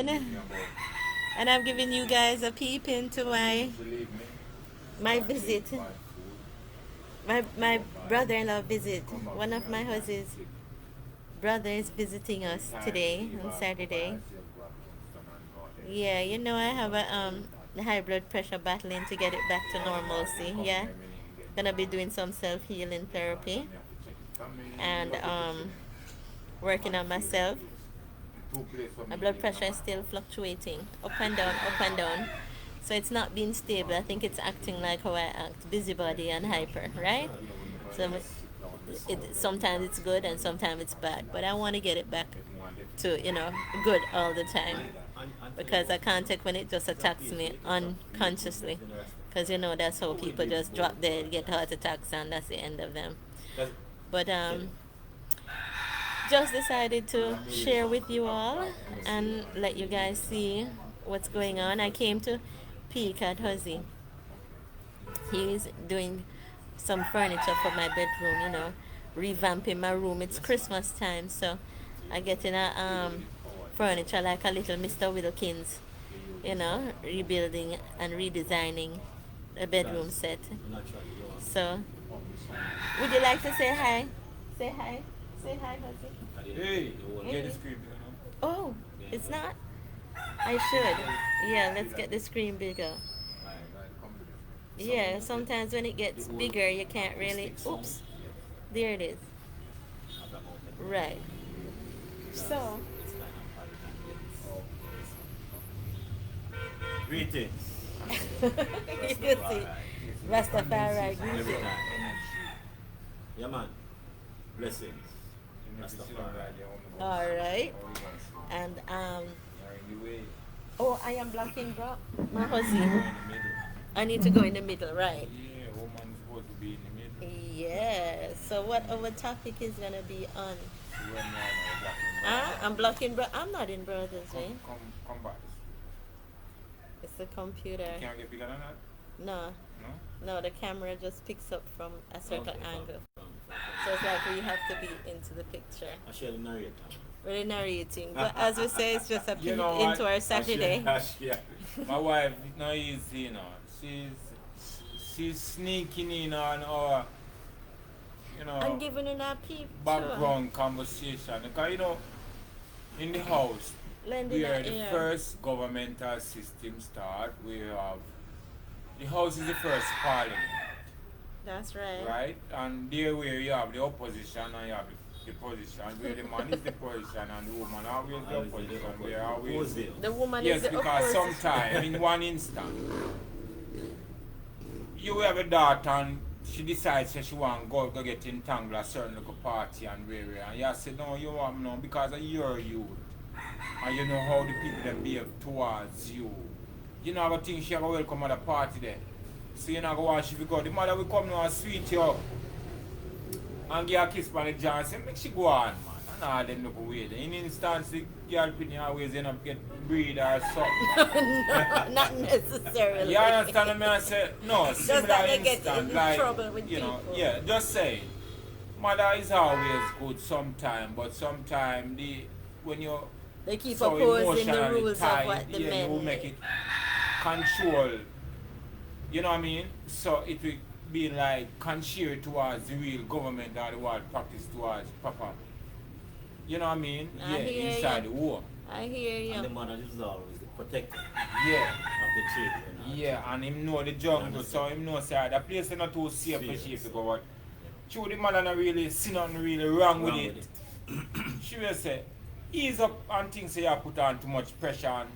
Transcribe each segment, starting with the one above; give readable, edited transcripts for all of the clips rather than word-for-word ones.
in, and I'm giving you guys a peep into my visit. My brother-in-law visit. One of my house's brother is visiting us today on Saturday. Yeah, I have a high blood pressure battling to get it back to normalcy. Yeah, gonna be doing some self-healing therapy and working on myself. My blood pressure is still fluctuating, up and down, up and down. So it's not being stable. I think it's acting like how I act, busybody and hyper, right? So sometimes it's good and sometimes it's bad. But I want to get it back to, good all the time. Because I can't take when it just attacks me unconsciously. Because, that's how people just drop dead, get heart attacks, and that's the end of them. But just decided to share with you all and let you guys see what's going on. I came to peek at Huzzy. He's doing some furniture for my bedroom, revamping my room. It's Christmas time, so I get in a furniture like a little Mr. Wilkins, rebuilding and redesigning a bedroom set. So, would you like to say hi? Say hi. Say hi, Huzzy. Hey, get the screen. Oh, it's not? I should. Yeah, let's get the screen bigger. Yeah, sometimes when it gets bigger, you can't really. Oops. There it is. Right. So. Greetings. You see. Rastafari, greetings. Yeah, man. Blessings. All right. And oh, I am blocking my husband. I need to go in the middle, right? Yeah, woman's supposed to be in the middle. Yeah. So what our topic is gonna be on? I'm blocking I'm not in brothers, right? Come back. It's the computer. You can't get bigger than that? No. No? No, the camera just picks up from a certain angle. So it's like we have to be into the picture. I shall narrate. We're narrating. But as we say, it's just a peek into our Saturday. My wife, no easy, She's sneaking in on our, I'm giving her a peep background conversation. Because, in the house, where the first governmental system start, we have, the house is the first parliament. That's right. Right? And there where you have the opposition and you have the position, where the man is the position and the woman always the opposition. Where always the woman yes, is the because opposition. sometimes, in one instant, you have a daughter and she decides that she want to go get entangled a certain little party and where, and you say, no, you want no, because you're you. And you know how the people that behave towards you. You know what thing she have a welcome at the party there. So you're not going to watch if you go. The mother will come now and sweet you up and give a kiss on the jaw and say, make she go on, man. And all them look away. In instance, the girl putting always end up get breed or something. No, not necessarily. You understand me? I say, no, similar instance, like, trouble with people. people. Yeah, just say, mother is always good sometimes, but sometimes when you they keep so opposing the rules tight, of what the yeah, men you make it control. You know what I mean? So it will be like contrary towards the real government or the world practice towards proper. You know what I mean? Inside the war. I hear you. And the mother is always the protector Yeah. of the children. Yeah, and him know the jungle, so him know say the place is not too safe for she to go out. True, the mother not really see nothing really wrong with it. She will say, ease up and things say you put on too much pressure and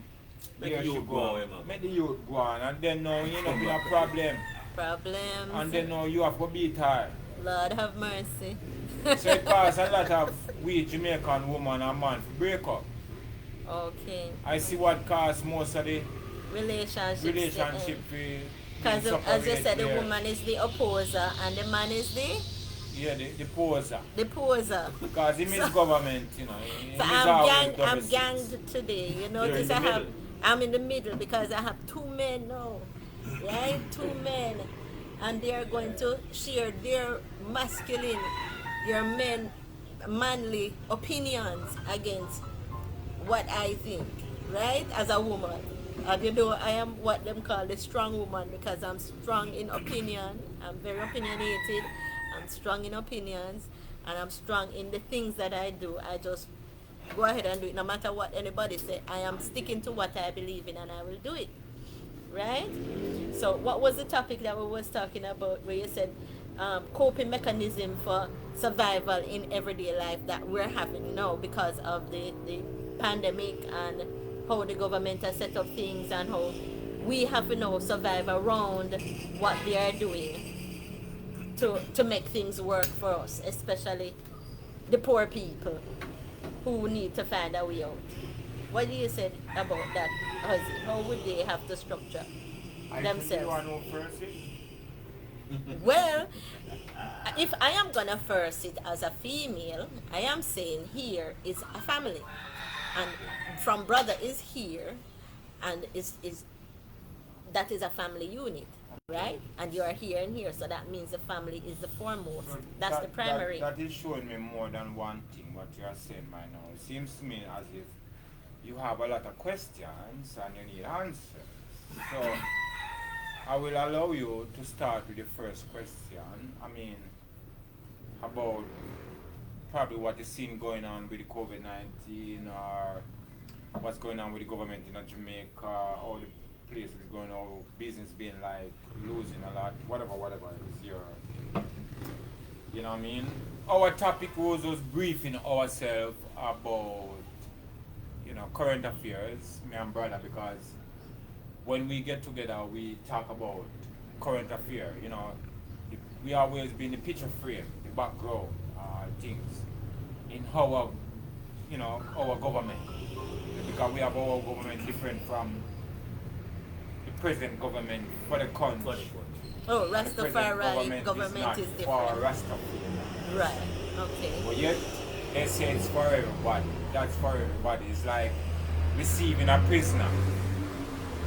Make the youth go away, make the youth go on, and then now you know be a problem. Problems. And then now you have to beat her. Lord have mercy. So it costs a lot of we Jamaican woman and man to break up. Okay. I see what costs most of the relationship. Because as you said, the woman is the opposer and the man is the? Yeah, the poser. The poser. Because he is government, So I'm ganged today. You notice I'm in the middle because I have two men now. Right? Two men. And they are going to share their masculine, their manly opinions against what I think. right? As a woman. And you know, I am what them call the strong woman because I'm strong in opinion. I'm very opinionated. I'm strong in opinions. And I'm strong in the things that I do. I just go ahead and do it no matter what anybody say. I am sticking to what I believe in and I will do it. Right? So what was the topic that we was talking about where you said coping mechanism for survival in everyday life that we're having now because of the pandemic and how the government has set up things and how we have to now survive around what they are doing to make things work for us, especially the poor people who need to find a way out. What do you say about that, Ozzy? How would they have to structure I think you themselves? want to know first it? Well, if I am gonna first it as a female, I am saying here is a family, and from brother is here, and is that is a family unit, right? And you are here and here, so that means the family is the foremost. So That's the primary. That is showing me more than one thing what you are saying right now. It seems to me as if you have a lot of questions and you need answers. So I will allow you to start with the first question. I mean, about probably what is seen going on with the COVID-19 or what's going on with the government in Jamaica, all the places going on, business being like losing a lot, whatever is your, you know what I mean? Our topic was briefing ourselves about, you know, current affairs, me and brother, because when we get together, we talk about current affairs. You know, we always be in the picture frame, the background, things in our, you know, our government, because we have our government different from the present government for the country. Oh, And the present Rastafari government is for different. Rastafari. Right. Okay. But yet, they say it's for everybody. That's for everybody. It's like receiving a prisoner.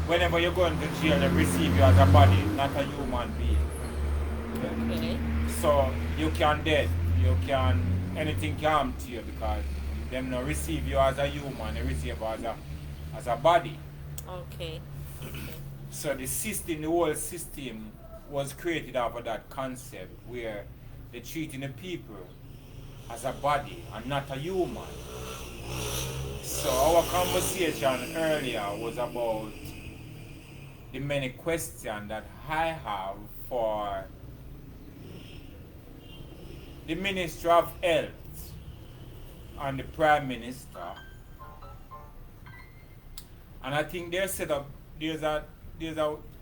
Whenever you're going to jail, they receive you as a body, not a human being. Okay. So you can dead. You can, anything can happen to you because them not receive you as a human, they receive you as a body. Okay. So the system, the whole system was created out of that concept where they're treating the people as a body and not a human. So our conversation earlier was about the many questions that I have for the Minister of Health and the Prime Minister. And I think they set up, there's a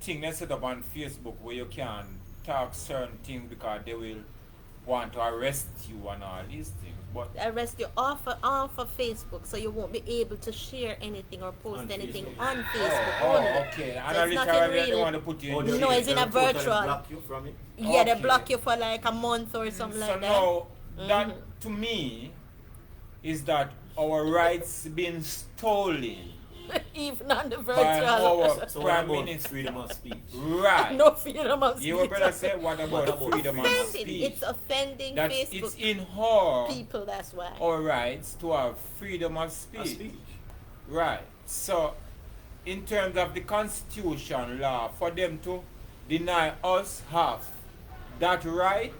thing they set up on Facebook where you can talk certain things because they will want to arrest you and all these things. But Arrest you off of Facebook, so you won't be able to share anything or post On anything Facebook. on Facebook only. okay. So And it's literally nothing they really. want to put you in No, jail. it's in a Totally virtual. block you from it. Yeah, they Okay. block you for like a month or something So like that. now, that to me is that our rights being stolen Even on the by virtual. our So what Prime about Minister. freedom of speech? Right. No freedom of speech. You were better say what about What about freedom of Offending. speech? It's offending That Facebook it's in her people. That's why. our rights to have freedom of Of speech. speech. Right. So, in terms of the Constitution law, for them to deny us half that right,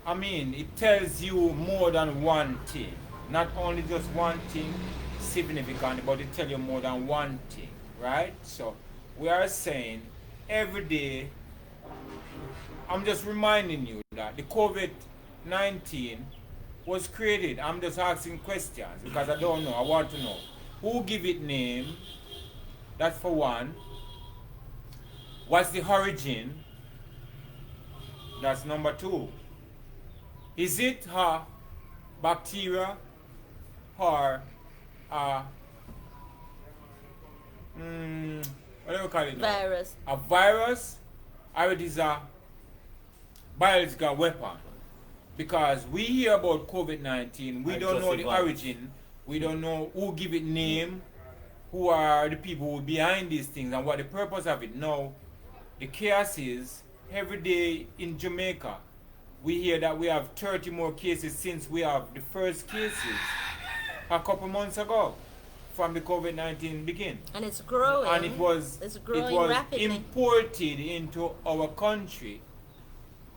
I mean, it tells you more than one thing. Not only just one thing significant, but it tells you more than one thing, right? So, we are saying every day, I'm just reminding you that the COVID-19 was created. I'm just asking questions because I don't know. I want to know who give it name. That's for one. What's the origin? That's number two. Is it a bacteria or a what do we call it now? Virus. A virus, or it is a biological weapon? Because we hear about COVID-19, we I don't just know the survived. origin, we don't know who give it name, who are the people who are behind these things and what the purpose of it. Now, the chaos is, every day in Jamaica, we hear that we have 30 more cases since we have the first cases. a couple months ago from the COVID-19 begin. And it's growing. And it was rapidly. imported into our country.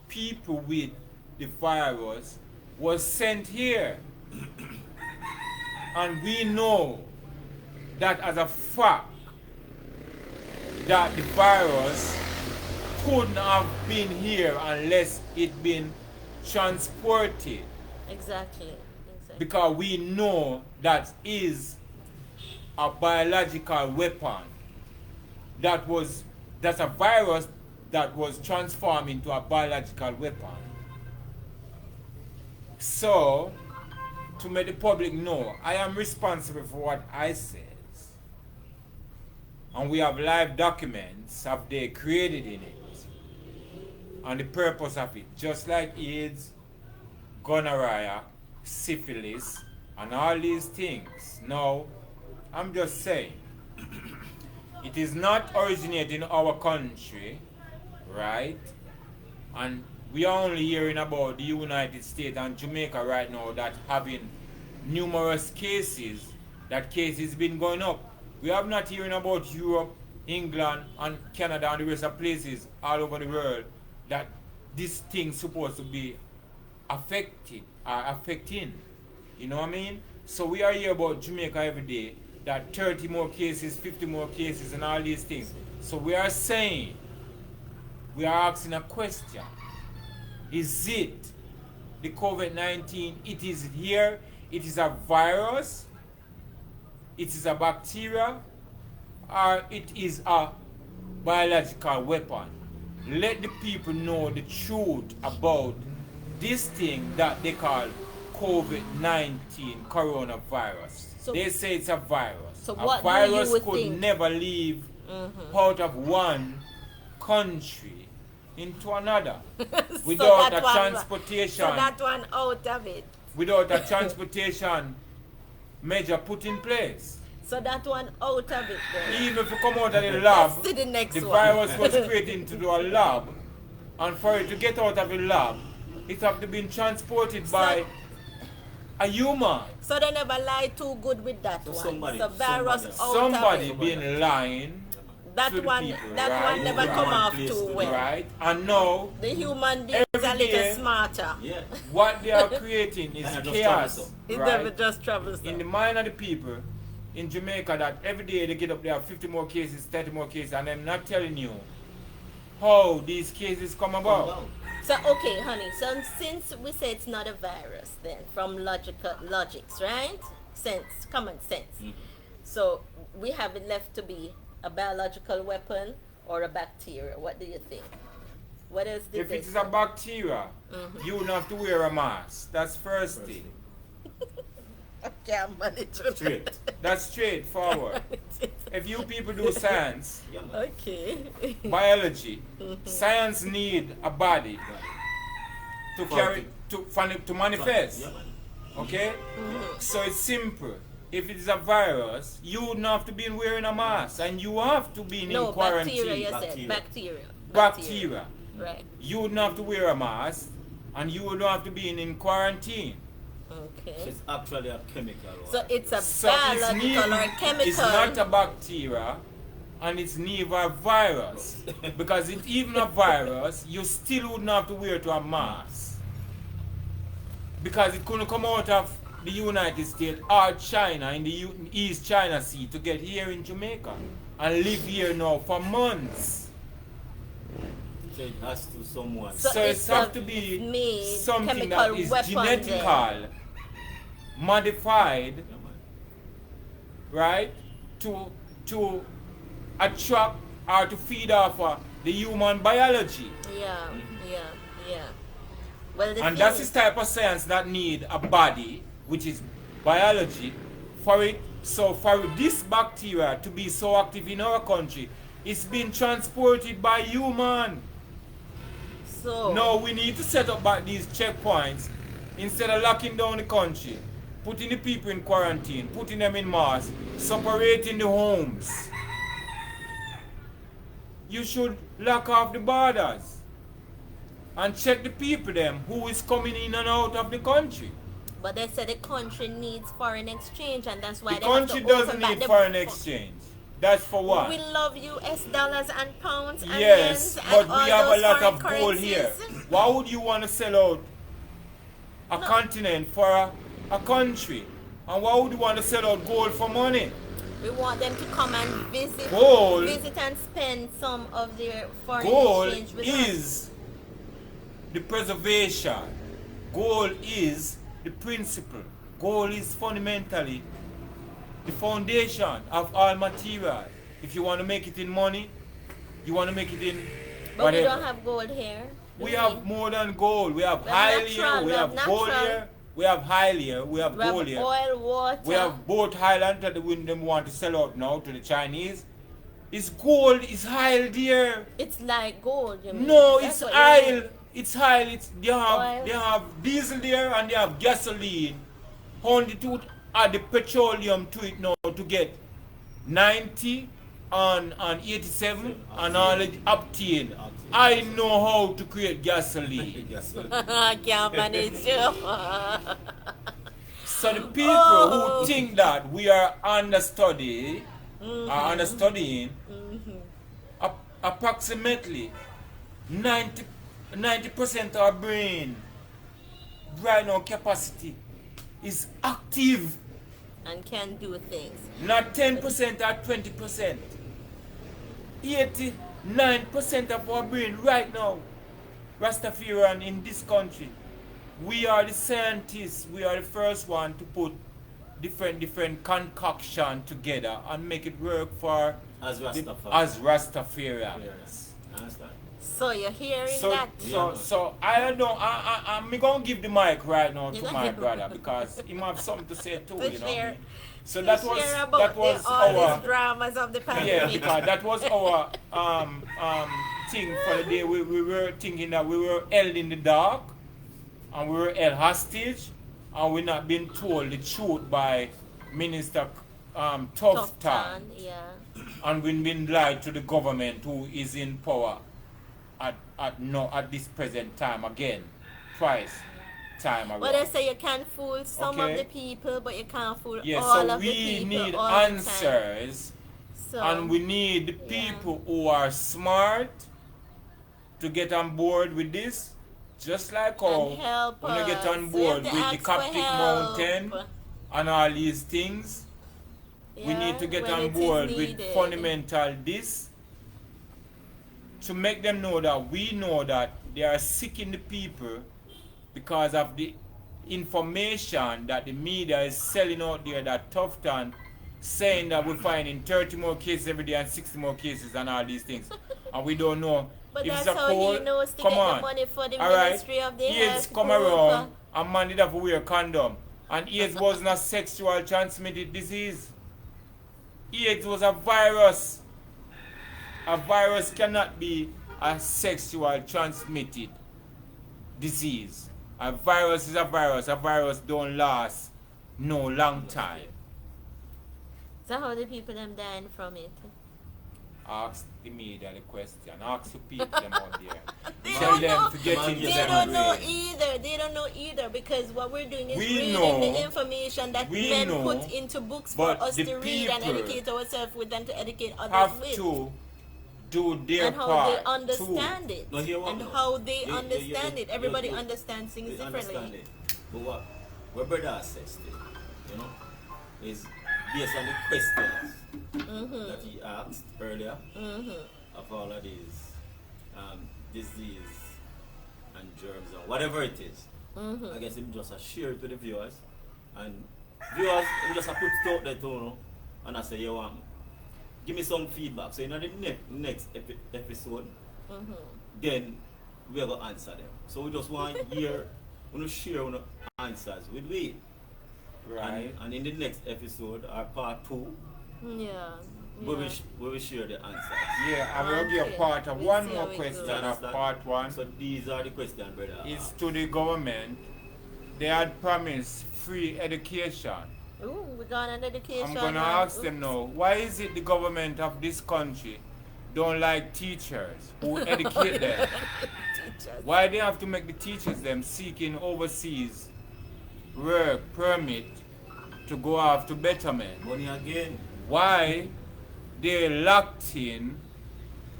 People with the virus was sent here. And we know that as a fact that the virus couldn't have been here unless it been transported. Exactly. Because we know that is a biological weapon that's a virus that was transformed into a biological weapon. So, to make the public know, I am responsible for what I says. And we have live documents of they created in it. And the purpose of it. Just like AIDS, gonorrhea, syphilis, and all these things. Now, I'm just saying, it is not originating in our country, right? And we are only hearing about the United States and Jamaica right now that having numerous cases, that cases been going up. We have not hearing about Europe, England, and Canada and the rest of places all over the world that this thing supposed to be affecting. You know what I mean? So we are here about Jamaica every day, that 30 more cases, 50 more cases, and all these things. So we are saying, we are asking a question. Is it the COVID-19? It is here. It is a virus. It is a bacteria. Or it is a biological weapon. Let the people know the truth about this thing that they call COVID-19 coronavirus. So they say it's a virus. So a virus could never leave out of one country into another without a transportation. So that one out of it. Without a transportation measure put in place. So that one out of it then. Even if you come out of the lab, the virus was created into a lab, and for it to get out of the lab, it have to be transported by a human. So they never lie too good with that one. Somebody been lying. That to one, people, that right? one never come off too well. Right, and now the human beings are a little smarter. Yeah. What they are creating is chaos. It right? never just travels. In the mind of the people in Jamaica, that every day they get up there 50 more cases, 30 more cases, and I'm not telling you how these cases come about. So okay, honey. So since we say it's not a virus, then from logics, right? Common sense. So we have it left to be a biological weapon or a bacteria. What do you think? What else did If they it is say? a bacteria, you wouldn't have to wear a mask. That's first thing. Okay, I'm managing. That's straightforward. If you people do science, okay, biology, science need a body to carry to manifest. Okay? So it's simple. If it is a virus, you wouldn't have to be wearing a mask, and you have to be in quarantine. Bacteria. Right. You wouldn't have to wear a mask, and you wouldn't have to be in quarantine. Okay. It's actually a chemical. So it's a biological or a chemical. It's not a bacteria, and it's neither a virus. Because it's even a virus, you still wouldn't have to wear to a mask. Because it couldn't come out of the United States or China in the East China Sea to get here in Jamaica and live here now for months. So it has to someone. So it has to be something that is genetical, modified, right, to attract or to feed off the human biology. Yeah. Well, and that's the type of science that need a body, which is biology, for it. So for this bacteria to be so active in our country, it's been transported by human. So now we need to set up back these checkpoints instead of locking down the country, putting the people in quarantine, putting them in masks, separating the homes. You should lock off the borders and check the people them who is coming in and out of the country. But they said the country needs foreign exchange, and that's why The they have country to doesn't open back need the foreign exchange. That's for what? We love US dollars and pounds and Yes, yens but and all we have a those lot foreign of gold currencies. here. Why would you want to sell out a No. continent for a country? And why would you want to sell out gold for money? We want them to come and visit, Gold- visit and spend some of their foreign Gold exchange with us. is the preservation. Gold is the principle. Gold is fundamentally the foundation of all material. If you want to make it in money, you want to make it in But whatever. we don't have gold here. do We have more than gold. We have We have high natural, here, we we have have gold natural. here, we have high here, we have We have gold here. oil, water. We have both highland that when them want to sell out now to the Chinese. It's gold, it's high there. It's like gold. You mean. No, That's it's what you high. mean. It's high. Oil. They have diesel there and they have gasoline. Only to add the petroleum to it now to get 90 and 87 and all the octane. I know how to create gasoline. Yes, sir. I can't manage you. So the people Oh. who think that we are understudying, are understudying, approximately 90% of our brain right now capacity is active, And can do things. not 10% or 20%. 89% of our brain right now, Rastafarian in this country, we are the scientists, we are the first one to put different concoction together and make it work for As Rastafari. as Rastafarians. Yes. Understand? So you're hearing So, that? so I don't know. I'm gonna give the mic right now You to gonna my give- brother because he might have something to say too. To You know. share- So To that was share about that was all our these dramas of the yeah pandemic. because that was our thing for the day. We were thinking that we were held in the dark and we were held hostage and we're not being told the truth by Minister Tough Tough Time. time, yeah. And we've been lied to the government who is in power at this present time again, twice time around. But they say you can fool some Okay. of the people, but you can't fool Yeah, all so of the we people need all the time. answers, So, and we need the yeah. people who are smart to get on board with this, just like how and help when you get us. on We have board to with the ask for Coptic help. Mountain and all these things. We Yeah, need to get when on it is board with needed. fundamental this to make them know that we know that they are sick in the people because of the information that the media is selling out there, that Tough Time saying that we're finding 30 more cases every day and 60 more cases and all these things. And we don't know But if that's it's a how cold. he knows to Come get on. the money for the All right. Ministry of the AIDS Health. come group. around and man did have to wear a condom. And AIDS wasn't a sexual transmitted disease. AIDS was a virus. A virus cannot be a sexual transmitted disease. A virus is a virus. A virus don't last no long time. So how the people them dying from it? Ask the media the question. Ask the people them out there. They Tell don't them know. to get They into They them don't know brain. either. They don't know either because what we're doing is We reading know. the information that We men know. put into books for But us the to read and people educate ourselves with and to educate others Have with. to do their And how part they understand it. No, here one And more. how they Yeah, yeah, understand yeah, it. Everybody yeah. understands things We differently. understand it. But what brother has said still, you know, is based on the questions that he asked earlier of all of these disease and germs or whatever it is. I guess him just share it to the viewers and viewers him just put it out there too, you know, and I say you give me some feedback. So in the next episode, then we are going to answer them. So we just want here, we want to share our answers with we. Right. And in the next episode, our part 2, Yeah. we will share the answers. Yeah, I will give Okay. part of We'll one see more how it question goes. of Understand? part 1. So these are the questions, brother. Is to the government. They had promised free education. Ooh, we're going on education. I'm gonna now. ask them now, why is it the government of this country don't like teachers who educate them? Teachers. Why they have to make the teachers them seeking overseas work permit to go off to betterment. Money again. Why they locked in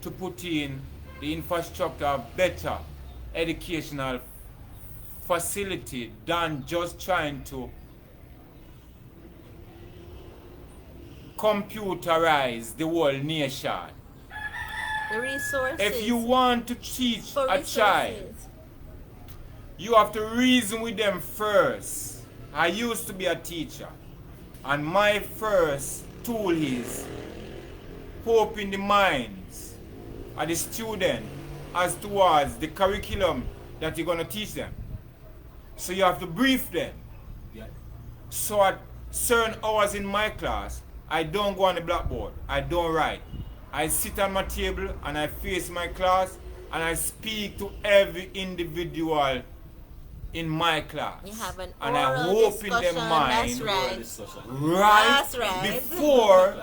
to put in the infrastructure of better educational facility than just trying to computerize the whole nation. The resources. If you want to teach for a resources. child, you have to reason with them first. I used to be a teacher, and my first tool is open the minds of the student as towards the curriculum that you're going to teach them. So you have to brief them. Yeah. So at certain hours in my class, I don't go on the blackboard. I don't write. I sit on my table and I face my class and I speak to every individual in my class. You have an and I oral hope in their discussion, mind, that's right. right, That's right. before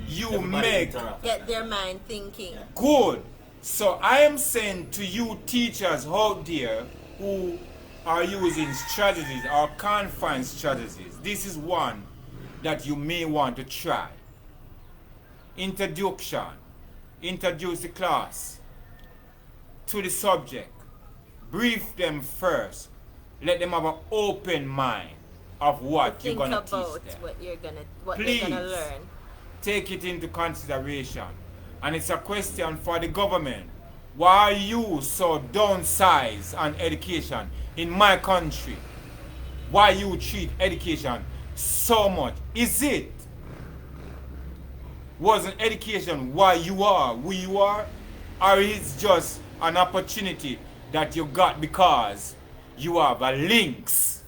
you Everybody make interact. Get their mind thinking. good. So I am saying to you teachers out there who are using strategies or confined strategies, this is one that you may want to try. Introduction. Introduce the class to the subject. Brief them first. Let them have an open mind of what you're Think going to about teach them. what Please. they're gonna learn. Take it into consideration. And it's a question for the government. Why are you so downsized on education in my country? Why you treat education so much? Is it wasn't education why you are who you are? Or is just an opportunity that you got because you have a links?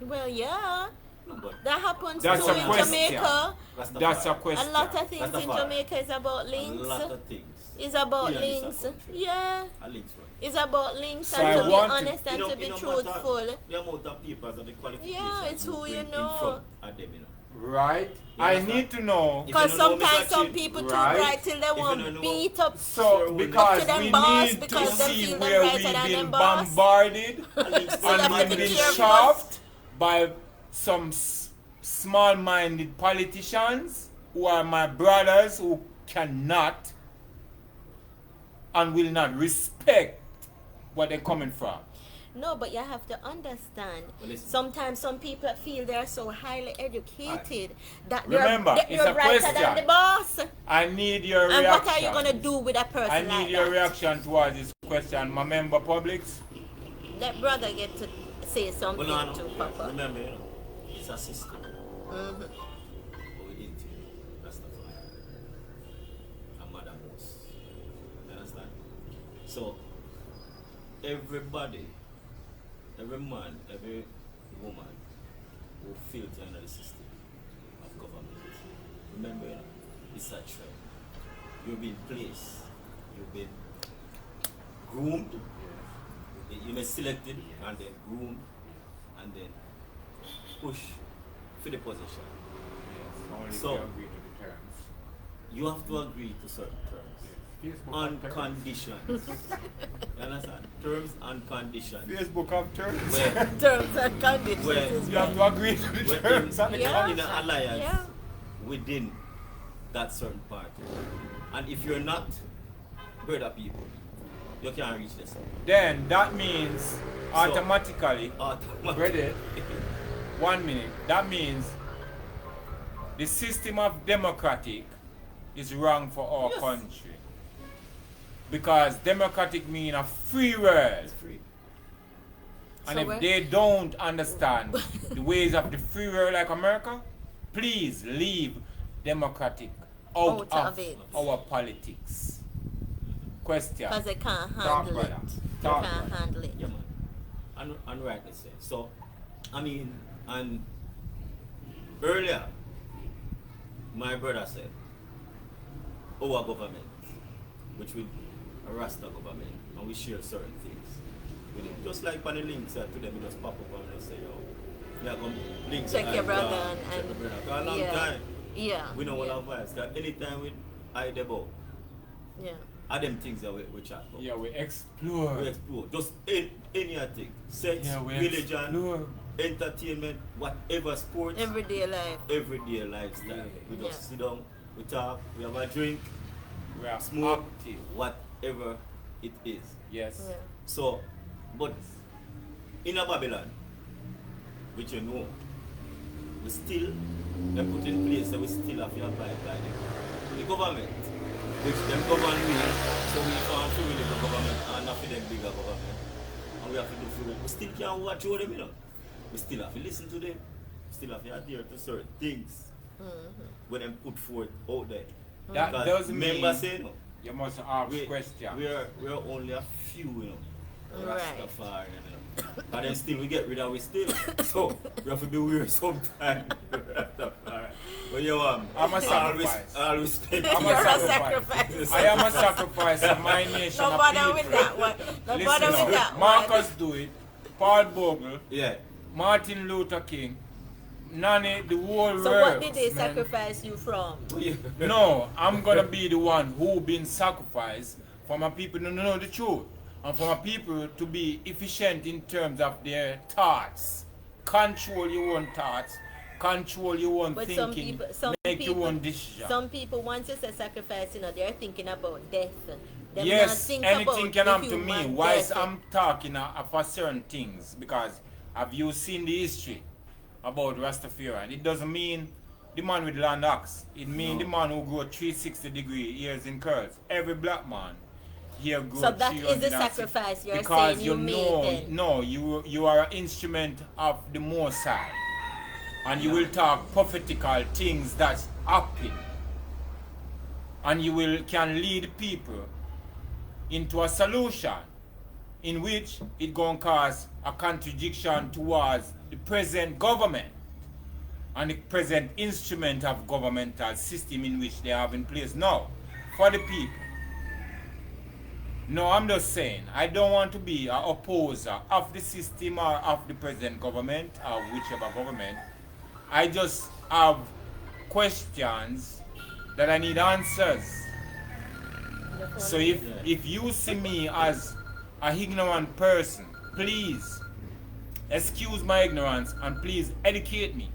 Well, yeah, But that happens That's too a in question. Jamaica. That's a A question. lot of things in Rastafari. Jamaica is about a links. lot of things. It's about Yeah, it's a links. country. Yeah, A links, right? it's about links So and I to be want to- honest and to be truthful. The amount of papers and the qualifications. Yeah, it's who you bring know. In front of them, Right? You I understand? need to know. If Because you don't know, sometimes Mr. some Chin, people too right? bright till they If you want don't know- beat up. So because to them we boss need to because they see feel them where right we've than them been boss. bombarded So you have to and we've be been careful. shaft by some small-minded politicians who are my brothers who cannot and will not respect what they're coming from. No, but you have to understand. Well, listen. Sometimes some people feel they're so highly educated that Remember, they're it's a brighter question. than the boss. I need your And reaction. what are you gonna do with a person I like need your that? reaction towards this question, my member publics. That brother get to say something Well, no, to no. Papa. Remember, you know, it's a system. Mhm. But we didn't Rastafari. And Mother Most. You understand? So, everybody, every man, every woman who filter under the system of government, remember, you know, it's a trend. You've been placed, you've been groomed, you've been selected, and then groomed, and then pushed for the position. Only So- if you agree to the terms. You have to agree to certain terms. On conditions. You understand? Terms and conditions. Facebook have terms. Where, Terms and conditions Well, is You have to agree to the where terms and the Yeah. in an alliance Yeah. within that certain party. And if you're not, brother people, you can't reach this. Then that means automatically, ready? 1 minute. That means the system of democratic is wrong for our Yes. country. Because democratic mean a free world. It's free. And So if where- they don't understand the ways of the free world like America, please leave democratic out, Out of of it. our politics. Question. because they can't Talk, handle it. brother. They Talk, can't brother. handle it. Yeah, man. And rightly so. So, I mean, and earlier, my brother said, our government, which we a rasta government, and we share certain things with him. Just like on the links to them, we just pop up and just say, yo, yeah, come links. Check your brother check and your brother. For a long yeah. time, Yeah. we know yeah. what our vibes. Because anytime we I debo, Yeah. are them things that we chat about. Yeah, we explore. We explore. Just any thing. Sex, Yeah, we religion, explore. entertainment, whatever sports, Everyday life. everyday lifestyle. We just Yeah. sit down, we talk, we have a drink, We are smoke, active. whatever it is. Yes. Yeah. So, but in a Babylon, which you know, we still, they put in place that we still have to abide by them. The government, which them govern we, so we can't feel with the government and not for them bigger government. And we have to do for it. We still can't watch over them, you know. We still have to listen to them. Still have to adhere to certain things when them put forth out there. That Because doesn't remember mean say, no, you must ask we, questions. we're only a few, you know. Right. Rastafari, you know. And then still we get rid of we still. So we have to be weird sometimes. Rastafari. But you I'm a sacrifice. All respect. I'm You're a a sacrifice. sacrifice. I am a sacrifice of my nation. No of bother people. with that one. No Listen bother with now, that one. Marcus do it, Paul Bogle, Yeah. Martin Luther King, Nani, the whole So world. what did they sacrifice you from? No, I'm gonna be the one who been sacrificed for my people to know the truth and for my people to be efficient in terms of their thoughts. Control your own thoughts, control your own But thinking, make your own decision. some people, once you say sacrifice, you know, they're thinking about death. Them not Yes, think anything about can the happen to me. human Why death. I'm talking for certain things? Because have you seen the history about Rastafari? It doesn't mean the man with land axe. It means the man who grew 360-degree ears in curls. Every black man here grew So that is the 360 sacrifice you're because saying you made know, then? no, you are an instrument of the Most High. And you will talk prophetical things that's happen. And you can lead people into a solution in which it going to cause a contradiction towards the present government and the present instrument of governmental system in which they have in place now for the people. No, I'm just saying, I don't want to be an opposer of the system or of the present government or whichever government. I just have questions that I need answers. So if you see me as an ignorant person, please excuse my ignorance and please educate me.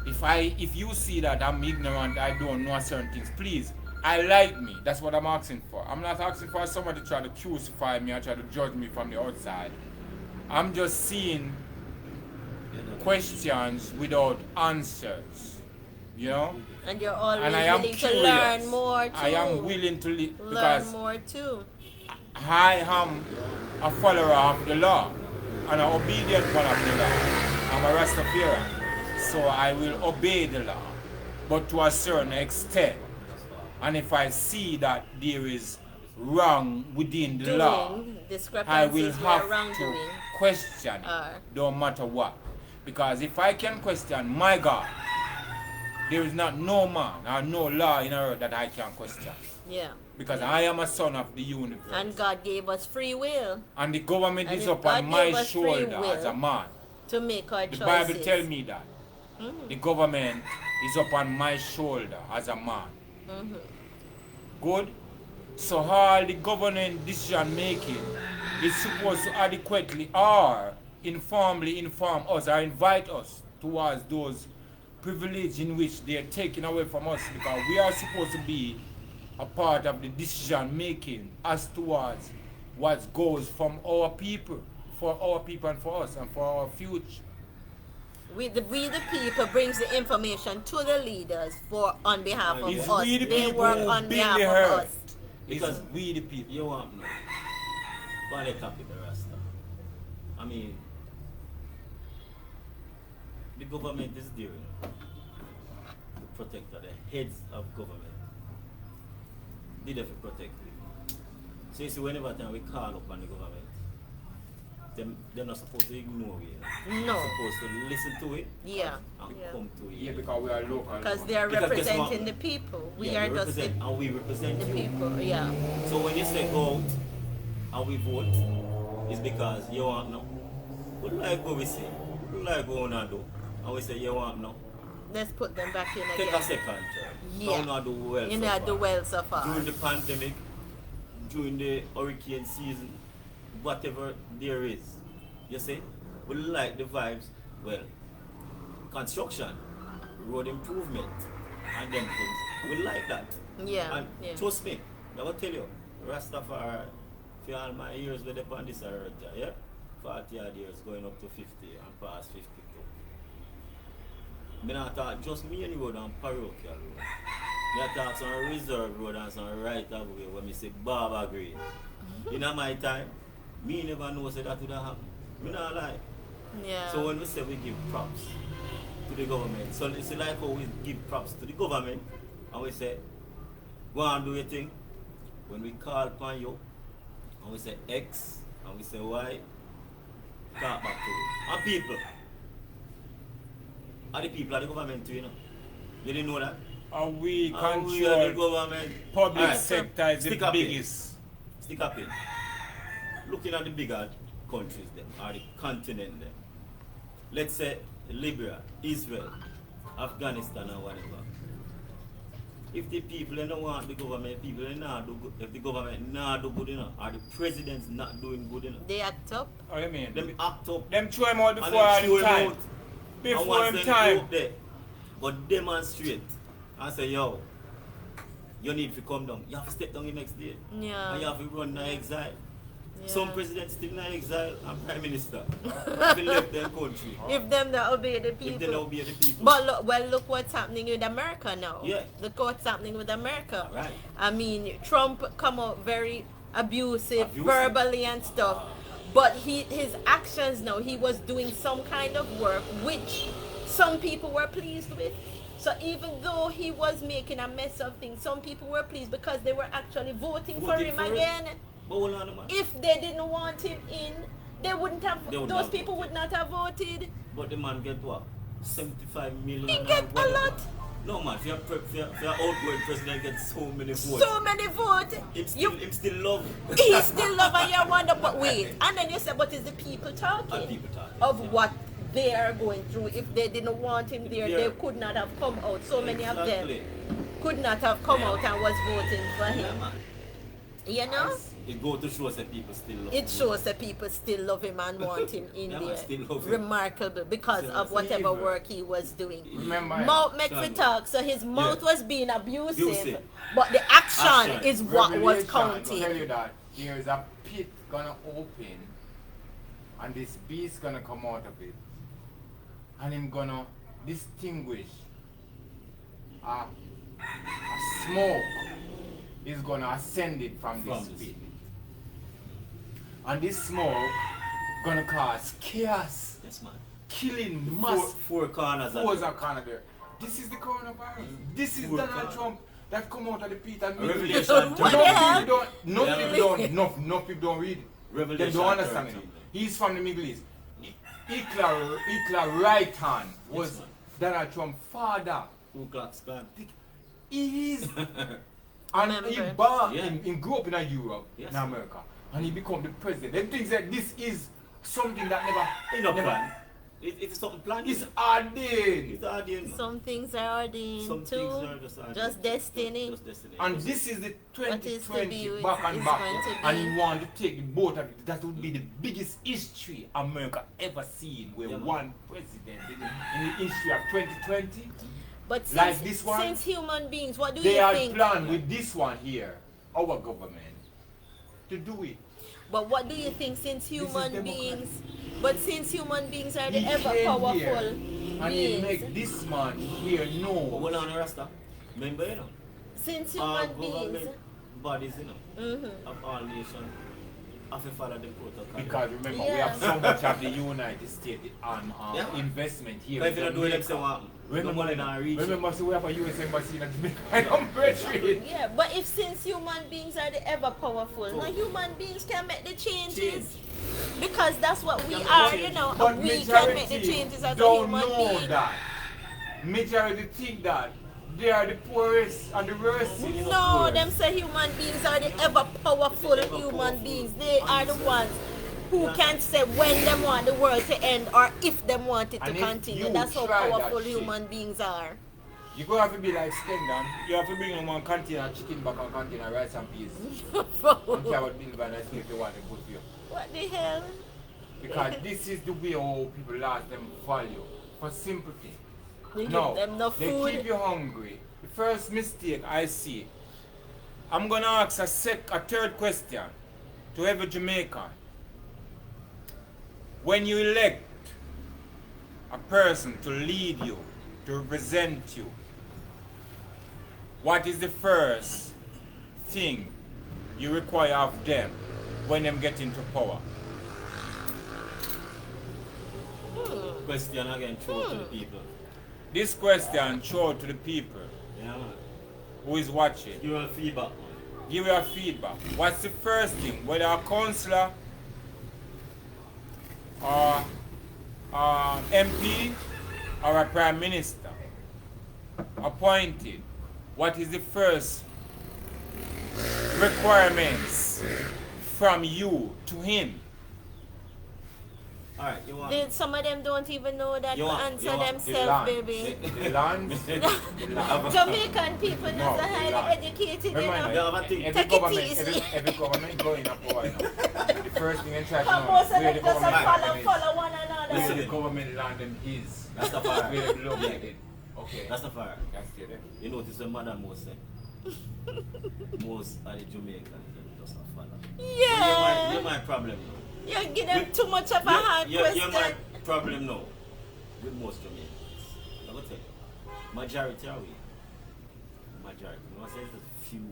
If you see that I'm ignorant, I don't know certain things, please highlight me. That's what I'm asking for. I'm not asking for somebody to try to crucify me or try to judge me from the outside. I'm just seeing questions without answers. You know? And you're always And I am willing curious. to learn more too. I am willing to learn because more too. I am a follower of the law and an obedient one of the law. I'm a Rastafarian, so I will obey the law, but to a certain extent. And if I see that there is wrong within the law, I will Discrepancies where have to wrongdoing question it, are. no matter what. Because if I can question my God, there is not no man or no law in earth that I can question. Yeah. Because I am a son of the universe. And God gave us free will And the government And is if up God on my gave us free shoulder will, as a man. to make our The choices. Bible tells me that. The government is upon my shoulder as a man. Good? So all the government decision making is supposed to adequately or informally inform us or invite us towards those privileges in which they are taken away from us, because we are supposed to be a part of the decision making as towards what goes from our people, for our people and for us and for our future. We the people brings the information to the leaders for on behalf of It's us. we the They people work who on build behalf the of earth. us. It's Because we the people. you want no. Why they copy the Rasta? I mean, the government is there, you know, to protect the heads of government. They have to protect it. So you see, whenever time we call upon the government, they're not supposed to ignore it. You know. No. They're supposed to listen to it Yeah. and Yeah. come to it. Yeah, because we are local. Because they are Because guess representing what? the people. We Yeah, are we just the, represent, and we represent the you. people. Yeah. So when you say go out and we vote, it's because you want no. We like what we say. We like what we wanna do. And we say you want no. Let's put them back in Take again. a second term. Yeah. Now not do well You so know, far. do well so far. During the pandemic, during the hurricane season, whatever there is, you see, We like the vibes. Well, construction, road improvement, and them things. We like that. Yeah. And Yeah. trust me, I will tell you, Rastafari, for all my years with upon this earth, yeah, 40 odd years going up to 50 and past 52. Me not talk just me and road and parochial road. Me a talk some reserve road and some right of way when me say Barber Green. In my time, me never know say that would have happened. Me not lie. Yeah. So when we say we give props to the government, so it's like how we give props to the government and we say, go and do your thing. When we call upon you and we say X and we say Y, talk back to you. And people. Are the people of the government too, you know? You didn't know that? And we We are the control government. public Alright, sector is the stick up in. biggest. Stick up in. Looking at the bigger countries them, or the continent them. Let's say Libya, Israel, Afghanistan and whatever. If the people they don't want the government, people they not do good. If the government not do good enough, or the president's not doing good enough, They act up. What do you mean? them act up Them throw him out and before then throw him him time. out. And Before once him them time. go up there, but demonstrate and say, yo, you need to come down. You have to step down the next day. Yeah. And you have to run in exile. Yeah. Some presidents still in exile and prime minister. They left their country. If them that obey the If they people. don't obey the people. But look what's happening with America now. Yeah. Look what's happening with America. Right. I mean, Trump come out very abusive, Abusive. verbally and stuff. But his actions now, he was doing some kind of work which some people were pleased with. So even though he was making a mess of things, some people were pleased because they were actually voting for Voting him for him. again. But hold on, man. If they didn't want him in, they wouldn't have. They wouldn't Those have people voted. would not have voted. But the man get what? 75 million. He and get a whatever. lot. No man, if your outgoing president gets so many votes. So many votes. Him still love. He still love and you wonder, but wait. And then you say, but is the people talking? And people talking, Of yeah. what they are going through. If they didn't want him there, Yeah. they could not have come out. So many of them Exactly. could not have come Yeah. out and was voting for Yeah, him. man. You know? It go to show that people still love It him. shows that people still love him and want him in Yeah, man, there. still love him. Remarkable because Still of love him. whatever work he was doing. Remember, Mouth make Sorry. me talk, so his mouth Yeah. was being abusive, Abusive. but the action Action. is what was Revelation tell counting. you that there is a pit gonna open and this beast gonna come out of it and him gonna distinguish a smoke is gonna ascend it from this From this pit. And this smoke gonna cause chaos, Yes, man. killing, Four, mass four corners of wars it. are kind of there. This is the coronavirus. This is Four Donald corners. Trump that come out of the pit and Revelation What the hell? no Yeah. people don't, no people don't read. Revelation They don't understand it. 13. He's from the Middle East. Hitler right hand was Yes, man. Donald Trump's father. Ku Klux Klan. He is. And he Remember. born Yeah. in grew up in Europe, Yes. in America, and he become the president. They think that this is something that never, Ain't no never plan. It's something planned. it's ordained. It's ordained, man. Some things are ordained Some too. things are just ordained. Just destiny. Just destiny. And Just- this is the What is to be 2020 back and is back, going to and be. you want to take the both of it. That would be the biggest history America ever seen, where Yeah, man. one president in the history of 2020, But since, Like this one, since human beings, what do they you are think? planned with this one here, our government, to do it. But what do you think since human democracy. beings? But since human beings are the He ever came powerful here and he beings, make this man here But know. hold on, Rasta. Remember, you know, since all human beings, government bodies, you know, mhm. of all nations, have to follow the protocol. Because remember, we Yeah. have so much of the United States Yeah. investment here. But if in you don't do them, Jamaica. say what? No Remember, money not reach. remember, so we have a US embassy in Jamaica. I don't trade. Yeah, but if since human beings are the ever powerful, Oh. now human beings can make the changes. Change. Because that's what we Can make are, change. you know. But We can make the majority changes as a don't human know being. that. Majority think that they are the poorest and the worst. No, them say human beings are the ever powerful The ever human powerful. beings. They are the ones who Yeah. can say when them want the world to end or if them want it to And if continue. you That's how try that powerful shit, human beings are. You go have to be like Stendhal. You have to bring them one container chicken back and container rice and peas. And carrot bean and I see if they want to put for you. What the hell? Because this is the way how people lost them value for sympathy. You give No, them no they food. keep you hungry. The first mistake I see, I'm gonna ask a third question to every Jamaican. When you elect a person to lead you, to represent you, what is the first thing you require of them when them get into power? Question again, throw to the people. This question throw to the people Yeah, man. who is watching. Give us feedback, man. Give your feedback. What's the first thing, whether a councillor or MP or a prime minister appointed, what is the first requirements from you to him? Alright, you want Some of them don't even know that You to want- answer you want The themselves, land. baby. The land. Jamaican people No, not so the highly land. educated, you Remember, know. Yeah, but think- every Take it government, easy. every government going up power now. The first thing they try to But know most is of where them the just government follow, land is. follow one another. Where the Listen. government land them is. That's the fire. Where they located. Okay. That's the fire. That's it. You notice when Madam most say, most of the Jamaicans them just a follow. Yeah. You're my problem now. You give them too much of a hard You're my question. problem now with most Jamaicans. I will tell you, majority are we. Majority. You know what I'm saying? There's a few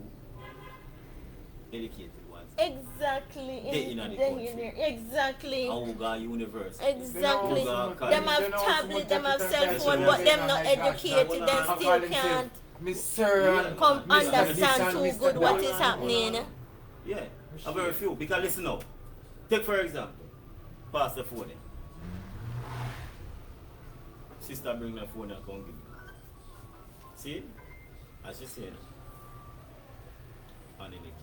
educated ones. Exactly. They in the They country. in there. Exactly. And who got university. Exactly. They know- Them have tablet, them have cell phone, but them not educated, them still can't Mr. come Mr. understand this and too Mr. good what is that. happening. Yeah, a very few. Because listen now. Take for example, Pastor phone. Sister bring the phone and come give me. See? As she saying. Uneducated.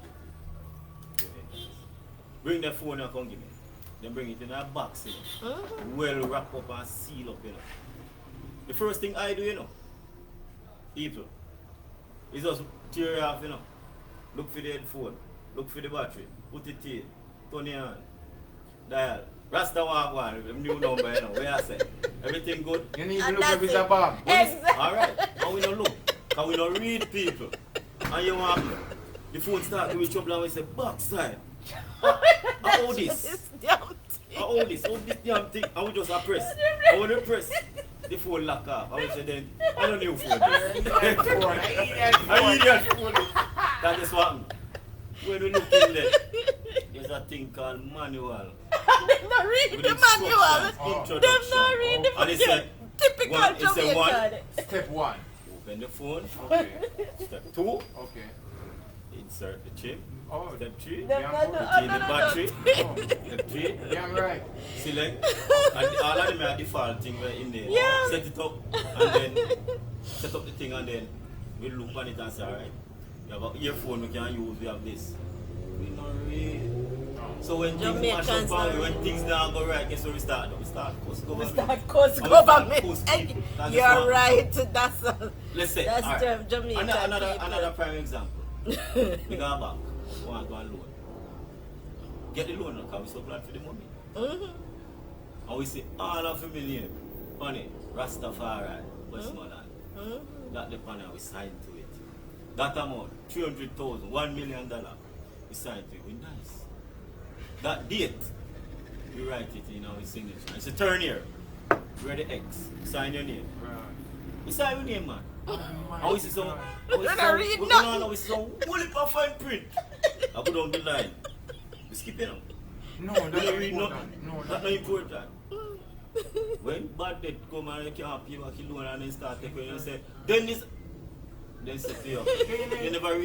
Bring the phone and come give me. Then bring it in a box, you know. Well wrapped up and sealed up, you know. The first thing I do, you know, people, is just tear it off, you know. Look for the headphone, look for the battery, put it in, turn it on, dial. Rasta one, new number, you know, where I say. Everything good? You need to And look that's if it's it. a bomb. Exactly. Alright, and we don't look, and we don't read people. And you want the phone start doing trouble and we say, backside. How this? This damn thing. How this damn thing? And we just press. And when we press, the phone lock off. And we say then, I don't know phone. I need that phone. That is what happened. When we look in there, there's a thing called manual. Them not read With the manual. instructions, Them not read the And it said, typical one, it said one. Jamaican. Step one. Open the phone. Okay. Step 2, Okay. insert the chip. Oh, Step 3, Them Yeah, not put do- it in the battery. Step 3, yeah, I'm right. select. And all of them are default thing right in there. Yeah. Set it up and then set up the thing and then we look on it and say, alright, we have an earphone we can use, we have this. We not read. So when things mash Jamaicans up not and when things don't go right, guess what we start? We start cuss government. Start cause And we start government. cuss people. That's You're what- right. That's Let's say, That's alright. Jamaican another people. prime example. We go back, want to go on loan. Get the loan now, because we so glad for the money. And we see all of the million money, Rastafari, Westmoreland. That the panel we signed to it. That amount, 300,000, $1 million, we signed to it. We nice. That date, we write it in our signature. And it's a turn here. Where the X, sign your name. We sign your name, man. And we see some, Don't read nothing. we see some whole heap of fine print. I put down the line. We skip it now. No, We that's don't read important. nothing. No, That's not important. When bad debt come and you can't pay back your loan and then start taking you say, then set you up. You never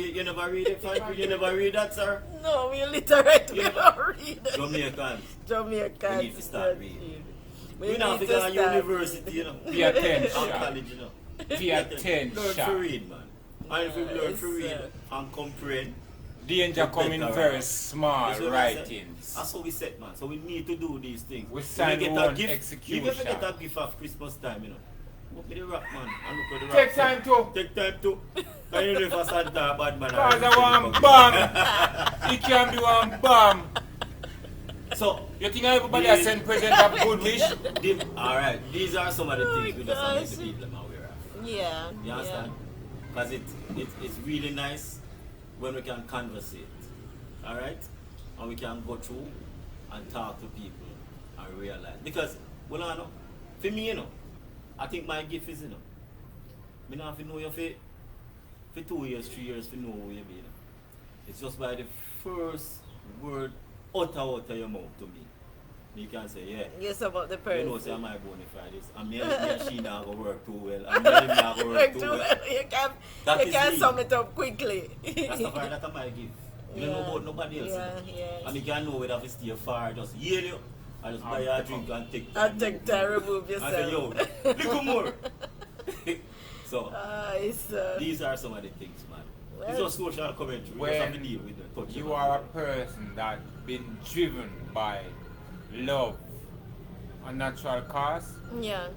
read it, fine print, you never read that, sir. No, we literally Yeah. don't read it. Jamaicans. Jamaican. We need to start reading. We We now need figure to on start. university, you know. Pay attention. And college, you know. Pay attention. Learn to read, man. And if you learn Yes, to read sir. and comprehend, Danger coming better, very right? small That's what I said. writings. That's how we set, man. So we need to do these things. We When sign you get one a gift, execution. you get a gift of Christmas time, you know. Look at the rock, man. And look at the rock. Take time to. Take time to. Can you know if I stand there, bad man? Cause I want bomb. It can be one bomb. So So, You think everybody has sent present of good wish? Alright, these are some of the Oh things we my just want gosh. to make the people aware of. Yeah. You understand? Because it's really nice when we can conversate. Alright? And we can go through and talk to people and realize. Because, well, I know, for me, I think my gift is, I don't have to know you for 2 years, 3 years, to know who you be. It's just by the first word out of your mouth to me. You can say, yeah. Yes, about the You person. know, say, am I bona fides? And me and she not going to work too well. And me and him not going to work too well. You can't, That you is can't me. sum it up quickly. That's the part that I might give. You don't know about nobody else. Yeah. And you can know whether if stay far, just yell you. I just buy you a drink and take And take time, remove I say, yo, yourself. little more. So, It's, these are some of the things, man. Well, It's just social commentary. We just have to When deal with the touch. you are a person that been driven by love and natural cause, yeah.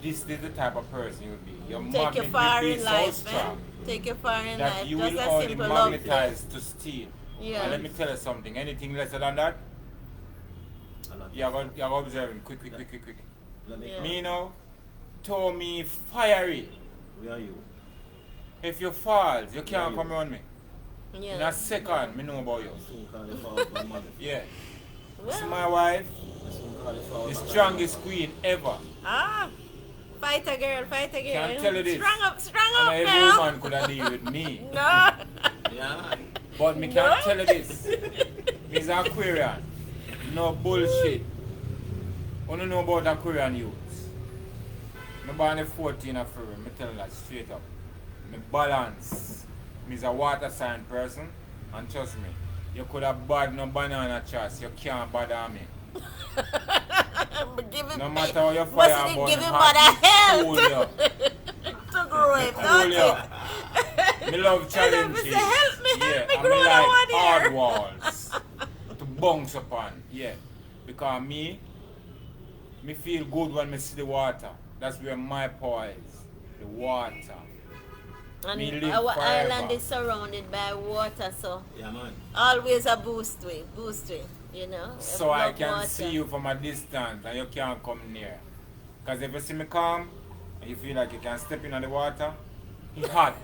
this is the type of person you'll be. Your Take you magnet far will be in so life, man. strong Take you far in that life. you Just will a only simple love. magnetize to steal. Yeah. And let me tell you something, anything lesser than that, you're going to observe him. Quick. Yeah. Me now, told me fiery. Where are you? If you fall, you can't Yeah, come around me. Yeah. In a second, me know about you. Soon call you for my mother. Yeah. This is Well, my wife, Soon call you for the my strongest queen ever. fight a girl. Can't tell you this. Strong And up, every girl. woman could have deal with me. No. Yeah. But me can't tell you this. Me's an Aquarian. No bullshit. I don't know about Aquarian youths. Me born the 14th of February. Me tell you that straight up. Me balance. Me's a water sign person. And trust me, you could have bad no banana chance. You can't bother me. No matter how you fire Mustn't burn give him hot, mother me health. cool you. To grow him, Cool not you. it. Me love challenges. say, help me, Yeah, and grow me that like one hard here. walls to bounce upon. Yeah, because me feel good when me see the water. That's where my power is. The water. Me And live our forever. island is surrounded by water, so Yeah, man. always a boost way, you know. So I Love can water. see you from a distance and you can't come near. Because if you see me calm and you feel like you can step in on the water, it's hot.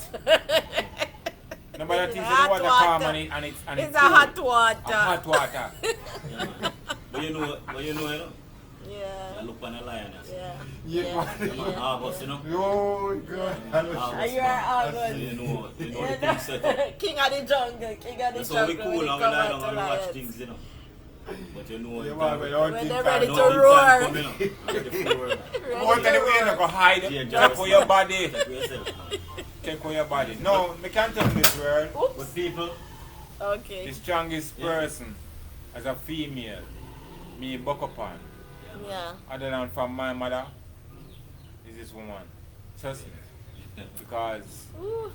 Nobody It's thinks hot the water water. calm and it's It's a cool. hot water. A hot water. Yeah, man. But you know, Yeah. I look on a lioness. Yeah. Yeah. Yeah, man. August, Oh, God. August, You are man. August. You know the things set up. King of the jungle, king of the That's how we jungle. cool when and it we come lie out down to and we watch lions. things, But you know, Yeah, it man, can- we don't When think they're that. ready No, to it can roar. come in, on the floor. What anyway, you go hide. Yeah, Check for your body. Check for yourself, man. Check for your body. No, me can't tell this word. Oops. But people, Okay. The strongest Yeah. person as a female, me buck upon, Yeah. other than from my mother, is this woman. Trust me. Because Ooh.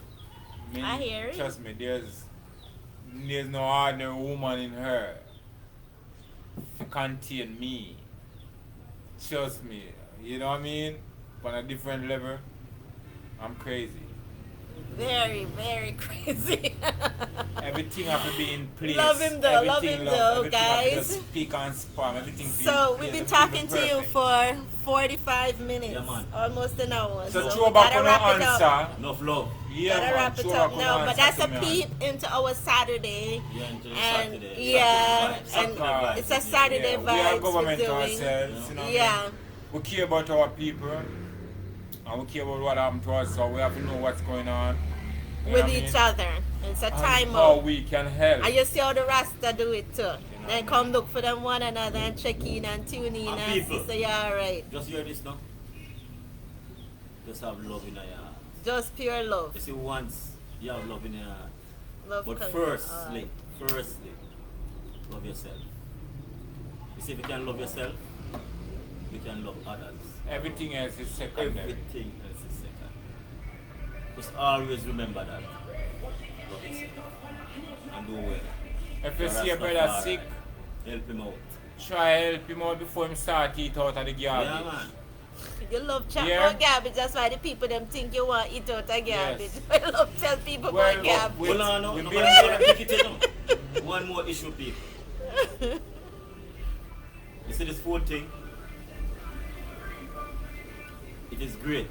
me, I hear it. trust me, there's no ordinary woman in her to contain me. Trust me. You know what I mean? On a different level, I'm crazy. Very, very crazy. Everything have to be in place. Love him though, love Everything him though, everything have to guys. speak and spam. Everything be So in we've place, been everything talking be to you perfect. for 45 minutes. Yeah, man. Almost an hour. So we throw back gotta on wrap the it up. answer. enough love. Yeah, Gotta man. wrap it throw up back on now. the But answer that's a to me, peep into our Saturday. Yeah, into the And Saturday. yeah, Saturday and vibes. it's a Saturday Yeah, we are vibes government we're doing. ourselves. You know what I mean? Yeah. We care about our people. And we care about what happened to us. So we have to know what's going on. You know With what I each mean? other. It's a And time how out. we can help. And you see how the Rasta do it too. know Then what come look for them one another and check in and tune in And and people. see so you're alright. Just hear this now. Just have love in your heart. Just pure love. You see, once you have love in your heart, Love but comes- firstly, love yourself. You see, if you can love yourself, you can love others. Everything else is secondary. Everything else is second. Just always remember that. Love yourself. And do well. If you The see a Rastafari, brother sick, help him out. try help him out before him start eat out of the garbage. Yeah, man. You love chat Yeah. about garbage, that's why the people them think you want to eat out of garbage. Yes. I love tell people Well, about garbage. we- Hold on, no, we no, been man, there. pick it in now. One more issue, people. You see this phone thing? It is great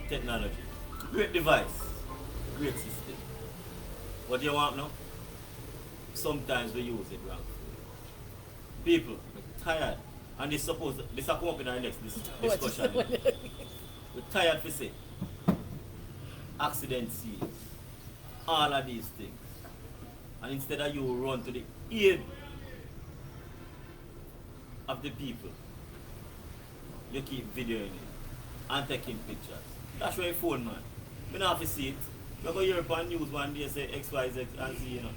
technology, great device, great system. What do you want now? Sometimes we use it wrong. People, we're tired. And this will come up in our next discussion. We're tired to say accident scenes, all of these things. And instead of you run to the aid of the people, you keep videoing it and taking pictures. That's why your phone, man. You don't have to see it. You go hear upon news one day say X, Y, Z, and Z, you know.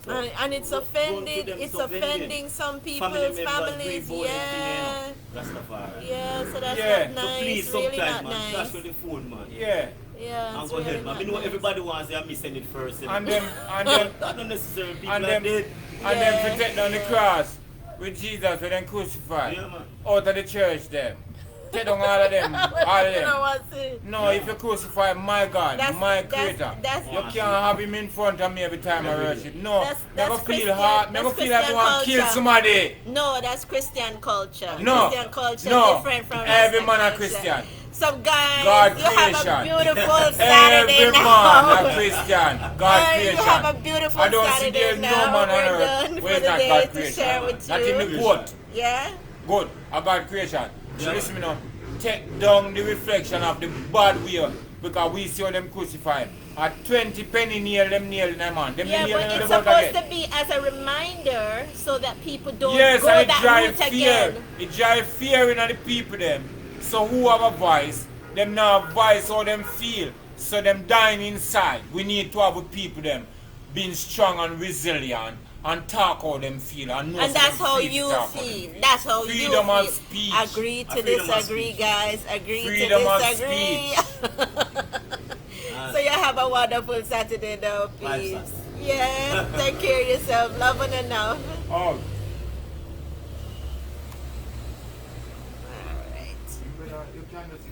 So, and it's offending some people's families. Yeah. Rastafari. Yeah, so that's Yeah. not So nice. please, really sometimes, not man, nice. flash with the phone, man. Yeah. Yeah, And it's go really ahead, man. not You know nice. everybody wants to miss it first. You know? And them Not necessarily people and like them that. and them to take down the cross with Jesus with them crucified. Yeah, man. Out of the church them. Take down all of them. All of You know them. what's it? No, if you crucify my God, my creator, that's- you can't have him in front of me every time I worship. No, That's never feel Christian- hard, that's never feel like I Christian want to kill culture. somebody. No, that's Christian culture. No, Christian culture no, different from every Rasta man a culture. Christian. Some guys, God you have a creation. beautiful Saturday Every now. man a Christian. God You creation. have a beautiful I don't see Saturday there's no now. man on We're earth done where for is the not day God to creation. share with Not you. in the quote. Yeah? Good, a God creation. So Yeah. listen me now. Take down the reflection of the bad way because we see how them crucified. At 20 penny nail them nail them man. Them Yeah, nail but them it's about supposed again. to be as a reminder so that people don't Yes, go and it that drive route fear. again. It drive fear in the people them. So who have a voice, them now have voice how them feel. So them dying inside. We need to have with people them being strong and resilient and talk how them feel and know And so that's them how feel you to talk how them feel. feel. That's how Freedom you of feel. speech. Agree to Freedom of disagree, speech. guys. Agree Freedom to of disagree. So you have a wonderful Saturday now, peace. Vibes, Yeah, take care of yourself. Love and enough. Oh. All right. You can just